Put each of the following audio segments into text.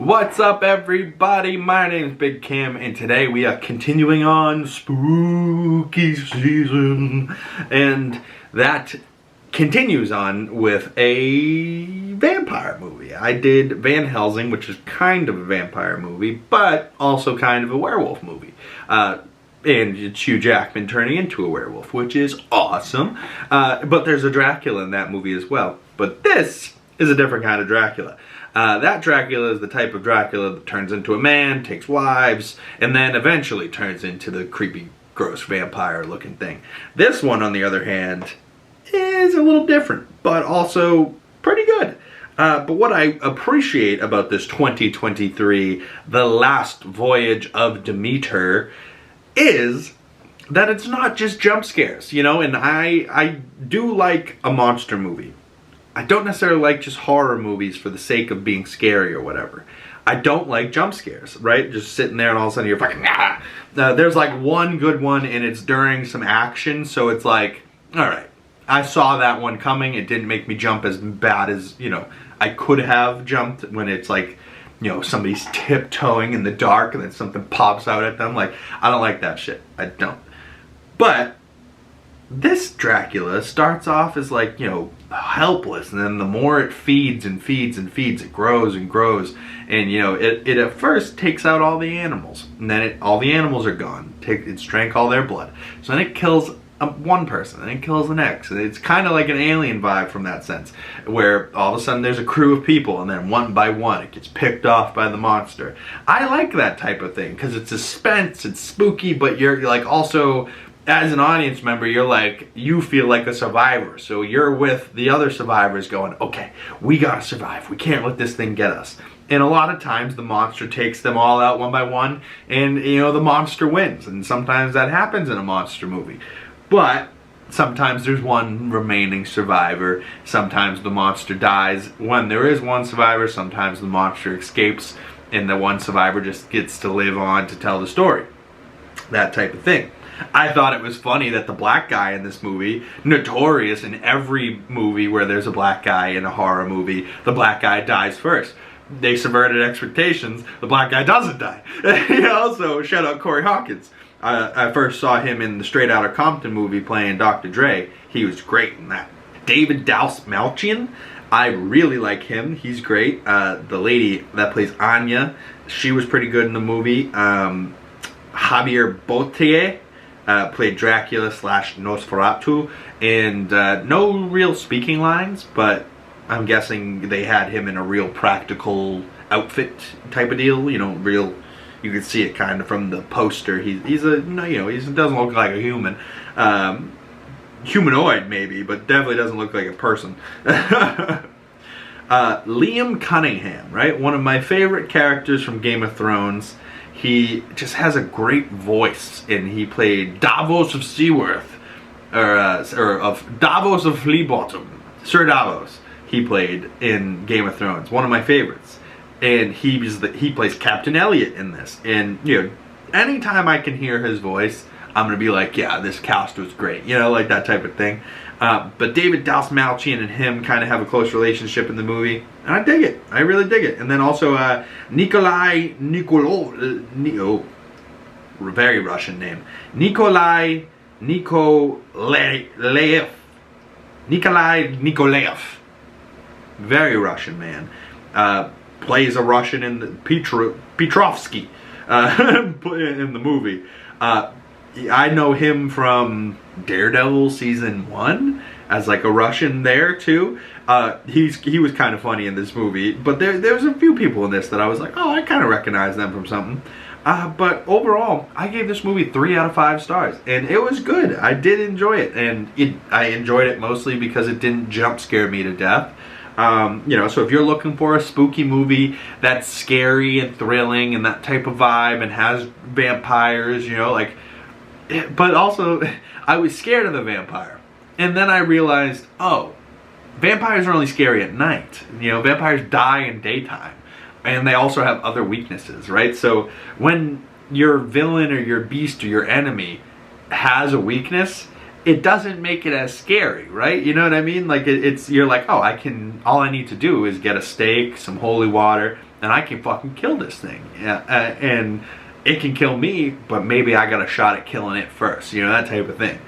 What's up, everybody? My name is Big Cam, and today we are continuing on spooky season, and that continues on with a vampire movie. I did Van Helsing, which is kind of a vampire movie, but also kind of a werewolf movie. And it's Hugh Jackman turning into a werewolf, which is awesome. But there's a Dracula in that movie as well. But this is a different kind of Dracula. That Dracula is the type of Dracula that turns into a man, takes wives, and then eventually turns into the creepy, gross vampire-looking thing. This one, on the other hand, is a little different, but also pretty good. But what I appreciate about this 2023, The Last Voyage of Demeter, is that it's not just jump scares, you know, and I do like a monster movie. I don't necessarily like just horror movies for the sake of being scary or whatever. I don't like jump scares, right? Just sitting there and all of a sudden you're fucking, ah! There's like one good one and it's during some action, so it's like, alright, I saw that one coming. It didn't make me jump as bad as, you know, I could have jumped when it's like, you know, somebody's tiptoeing in the dark and then something pops out at them. Like, I don't like that shit. I don't. But this Dracula starts off as like, you know, helpless, and then the more it feeds and feeds and feeds, it grows and grows, and you know, it at first takes out all the animals, and then all the animals are gone. It's drank all their blood, so then it kills one person, and it kills the next, and it's kind of like an Alien vibe from that sense, where all of a sudden there's a crew of people, and then one by one it gets picked off by the monster. I like that type of thing because it's suspense, it's spooky, but you're like also, as an audience member, you're like, you feel like a survivor. So you're with the other survivors going, okay, we gotta survive. We can't let this thing get us. And a lot of times the monster takes them all out one by one, and you know, the monster wins. And sometimes that happens in a monster movie. But sometimes there's one remaining survivor. Sometimes the monster dies. When there is one survivor, sometimes the monster escapes and the one survivor just gets to live on to tell the story. That type of thing. I thought it was funny that the black guy in this movie, notorious in every movie where there's a black guy in a horror movie, the black guy dies first. They subverted expectations, the black guy doesn't die. You know, so shout out Corey Hawkins. I first saw him in the Straight Outta Compton movie playing Dr. Dre. He was great in that. David DASTMALCHIAN, I really like him. He's great. The lady that plays Anya, she was pretty good in the movie. Javier BOTET played Dracula / Nosferatu, and no real speaking lines, but I'm guessing they had him in a real practical outfit type of deal, you know, real, you can see it kind of from the poster. He's a, you know, he doesn't look like a human, humanoid maybe, but definitely doesn't look like a person. Liam Cunningham, right, one of my favorite characters from Game of Thrones. He just has a great voice, and he played Davos of Seaworth, or of Davos of Fleabottom, Sir Davos. He played in Game of Thrones, one of my favorites, and he plays Captain Elliot in this. And you know, anytime I can hear his voice, I'm gonna be like, yeah, this cast was great, you know, like that type of thing. But David DASTMALCHIAN and him kind of have a close relationship in the movie, and I dig it. I really dig it. And then also Nikolai, very Russian name, Nikolai Nikolaev, very Russian man. Plays a Russian in the Petrovsky in the movie. I know him from Daredevil season 1 as like a Russian there too. He was kind of funny in this movie, but there's a few people in this that I was like, oh, I kind of recognize them from something. But overall, I gave this movie 3 out of 5 stars, and it was good. I did enjoy it, and I enjoyed it mostly because it didn't jump scare me to death. You know, so if you're looking for a spooky movie that's scary and thrilling and that type of vibe and has vampires, you know, like, but also I was scared of the vampire, and then I realized, oh, vampires are only scary at night. You know, vampires die in daytime, and they also have other weaknesses, right? So when your villain or your beast or your enemy has a weakness, it doesn't make it as scary, right? You know what I mean? Like, you're like, oh, all I need to do is get a steak, some holy water, and I can fucking kill this thing. And it can kill me, but maybe I got a shot at killing it first. You know, that type of thing.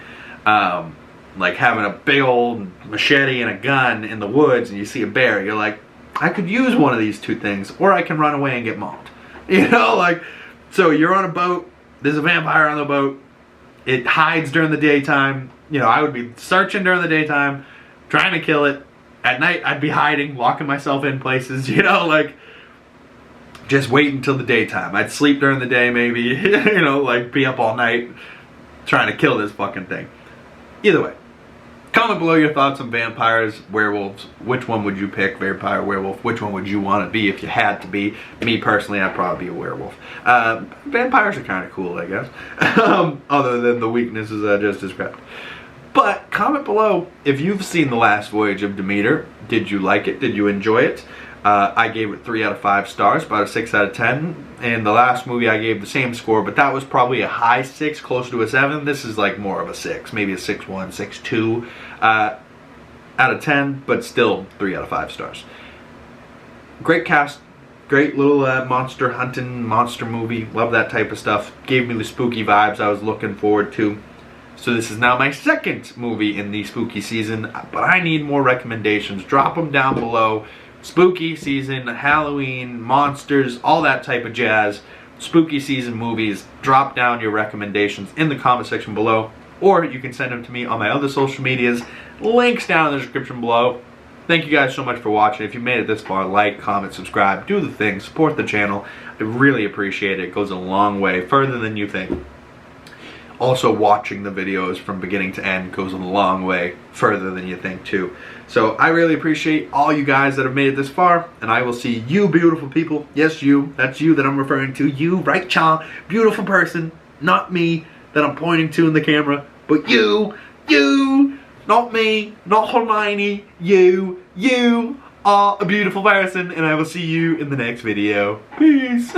Like having a big old machete and a gun in the woods and you see a bear, you're like, I could use one of these two things, or I can run away and get mauled. You know, like, so you're on a boat, there's a vampire on the boat, it hides during the daytime. You know, I would be searching during the daytime, trying to kill it. At night, I'd be hiding, locking myself in places, you know, like, just wait until the daytime. I'd sleep during the day, maybe, you know, like, be up all night trying to kill this fucking thing. Either way, comment below your thoughts on vampires, werewolves. Which one would you pick, vampire, werewolf? Which one would you want to be if you had to be? Me, personally, I'd probably be a werewolf. Vampires are kind of cool, I guess, other than the weaknesses I just described. But comment below if you've seen The Last Voyage of Demeter. Did you like it? Did you enjoy it? I gave it 3 out of 5 stars, about a 6 out of 10. And the last movie I gave the same score, but that was probably a high 6, close to a 7. This is like more of a 6, maybe a 6.1, 6.2 out of 10, but still 3 out of 5 stars. Great cast, great little monster hunting, monster movie. Love that type of stuff. Gave me the spooky vibes I was looking forward to. So this is now my second movie in the spooky season, but I need more recommendations. Drop them down below. Spooky season, Halloween, monsters, all that type of jazz. Spooky season movies. Drop down your recommendations in the comment section below, or you can send them to me on my other social medias. Links down in the description below. Thank you guys so much for watching. If you made it this far, like, comment, subscribe, do the thing, support the channel. I really appreciate it. It goes a long way, further than you think. Also, watching the videos from beginning to end goes a long way, further than you think too. So I really appreciate all you guys that have made it this far, and I will see you beautiful people. Yes, you. That's you that I'm referring to. You, right, child? Beautiful person. Not me that I'm pointing to in the camera, but you. You. Not me. Not Hermione. You. You are a beautiful person, and I will see you in the next video. Peace.